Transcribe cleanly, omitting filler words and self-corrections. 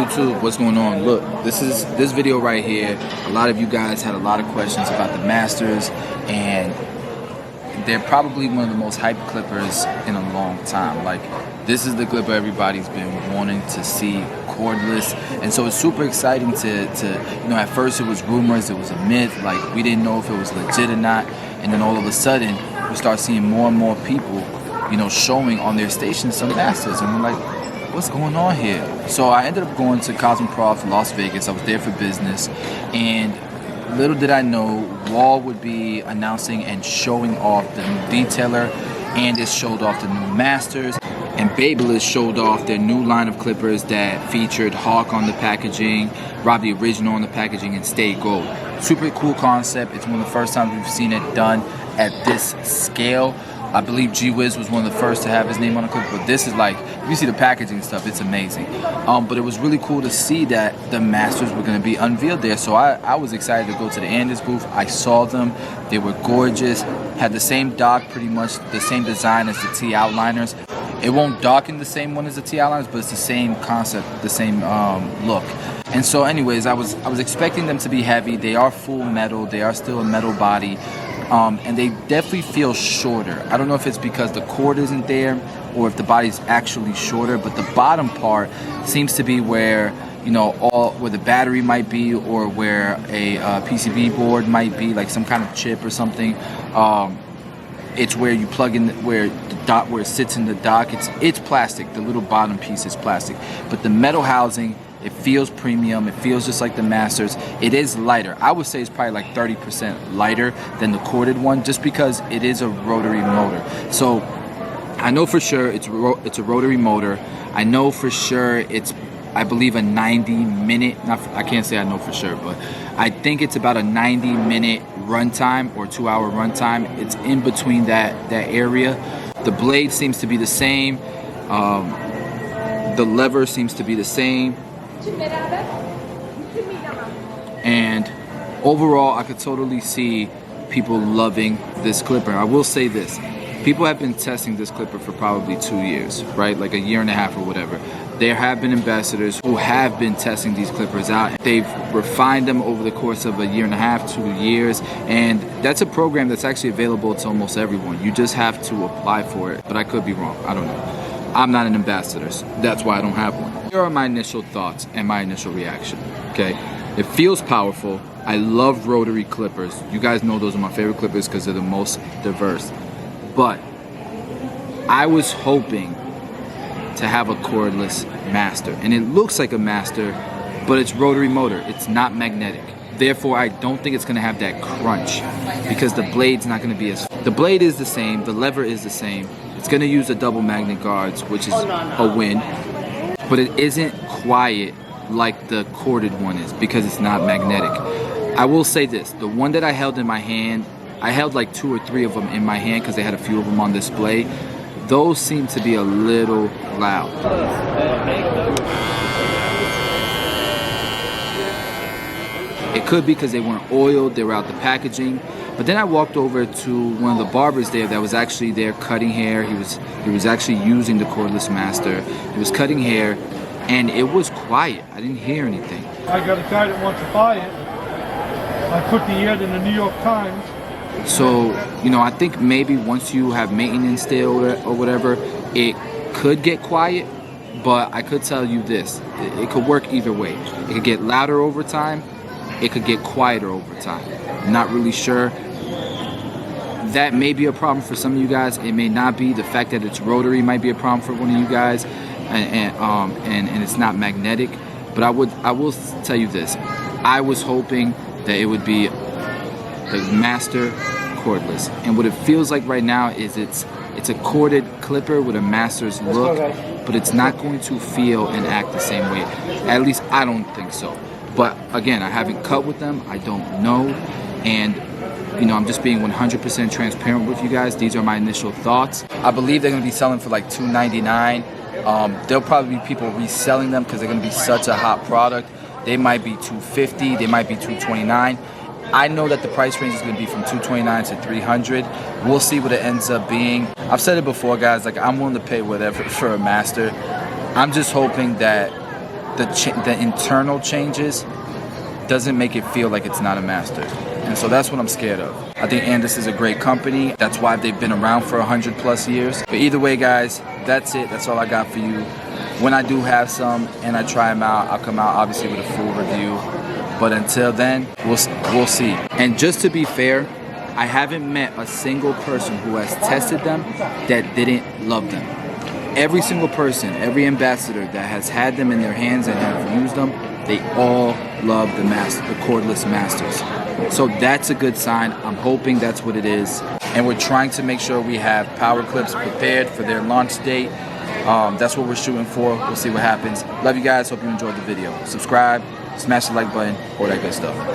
YouTube, what's going on? Look, this video right here. A lot of you guys had a lot of questions about the Masters, and they're probably one of the most hyped clippers in a long time. Like, this is the clipper everybody's been wanting to see, cordless, and so it's super exciting to at first it was rumors, it was a myth, like we didn't know if it was legit or not, and then all of a sudden we start seeing more and more people, showing on their stations some Masters, and we're like, what's going on here? So I ended up going to Cosmoprof Las Vegas. I was there for business, and little did I know, Wall would be announcing and showing off the new detailer, and it showed off the new Masters, and Barbers showed off their new line of clippers that featured Hawk on the packaging, Rob the Original on the packaging, and Stay Gold. Super cool concept. It's one of the first times we've seen it done at this scale. I believe G-Wiz was one of the first to have his name on a clip, but this is like, if you see the packaging stuff, it's amazing. But it was really cool to see that the Masters were going to be unveiled there, so I was excited to go to the Andis booth. I saw them. They were gorgeous, had the same dock, pretty much the same design as the T Outliners. It won't dock in the same one as the T Outliners, but it's the same concept, the same look. And so anyways, I was expecting them to be heavy. They are full metal. They are still a metal body. And they definitely feel shorter. I don't know if it's because the cord isn't there or if the body's actually shorter, but the bottom part seems to be where, where the battery might be, or where a PCB board might be, like some kind of chip or something. It's where you plug in, where it sits in the dock. It's plastic. The little bottom piece is plastic, but the metal housing, it feels premium. It feels just like the Masters. It is lighter. I would say it's probably like 30% lighter than the corded one, just because it is a rotary motor. So I know for sure it's a rotary motor. I know for sure it's, I believe, a 90-minute. I can't say I know for sure, but I think it's about a 90-minute runtime or 2-hour runtime. It's in between that area. The blade seems to be the same. The lever seems to be the same. And overall, I could totally see people loving this clipper. I will say this. People have been testing this clipper for probably 2 years, right? Like a year and a half or whatever. There have been ambassadors who have been testing these clippers out. They've refined them over the course of a year and a half, 2 years, and that's a program that's actually available to almost everyone. You just have to apply for it, but I could be wrong. I don't know. I'm not an ambassador, so that's why I don't have one. Here are my initial thoughts and my initial reaction, okay? It feels powerful. I love rotary clippers. You guys know those are my favorite clippers because they're the most diverse. But I was hoping to have a cordless Master, and it looks like a Master, but it's rotary motor. It's not magnetic. Therefore, I don't think it's gonna have that crunch because the blade's not gonna be as... The blade is the same, the lever is the same. It's gonna use the double magnet guards, which is a win, but it isn't quiet like the corded one is because it's not magnetic. I will say this, the one that I held in my hand, I held like 2 or 3 of them in my hand because they had a few of them on display. Those seem to be a little loud. It could be because they weren't oiled, they were out the packaging. But then I walked over to one of the barbers there that was actually there cutting hair. He was actually using the cordless Master. He was cutting hair, and it was quiet. I didn't hear anything. I got a guy that wants to buy it. I put the ad in the New York Times. So, I think maybe once you have maintenance there or whatever, it could get quiet. But I could tell you this, it could work either way. It could get louder over time. It could get quieter over time. I'm not really sure. That may be a problem for some of you guys. It may not be. The fact that it's rotary might be a problem for one of you guys, and it's not magnetic. But I will tell you this. I was hoping that it would be the Master cordless, and what it feels like right now is it's a corded clipper with a Master's look, but it's not going to feel and act the same way. At least I don't think so. But again, I haven't cut with them. I don't know. And, I'm just being 100% transparent with you guys. These are my initial thoughts. I believe they're going to be selling for like $299. There'll probably be people reselling them because they're going to be such a hot product. They might be $250. They might be $229. I know that the price range is going to be from $229 to $300. We'll see what it ends up being. I've said it before, guys. Like, I'm willing to pay whatever for a Master. I'm just hoping that the internal changes doesn't make it feel like it's not a master. And so that's what I'm scared of. I think Andis is a great company. That's why they've been around for 100+ years. But either way, guys, that's it. That's all I got for you. When I do have some and I try them out, I'll come out obviously with a full review. But until then, we'll see. And just to be fair, I haven't met a single person who has tested them that didn't love them. Every single person, every ambassador that has had them in their hands and have used them, they all love the cordless masters. So that's a good sign. I'm hoping that's what it is. And we're trying to make sure we have power clips prepared for their launch date. That's what we're shooting for. We'll see what happens. Love you guys. Hope you enjoyed the video. Subscribe, smash the like button, all that good stuff.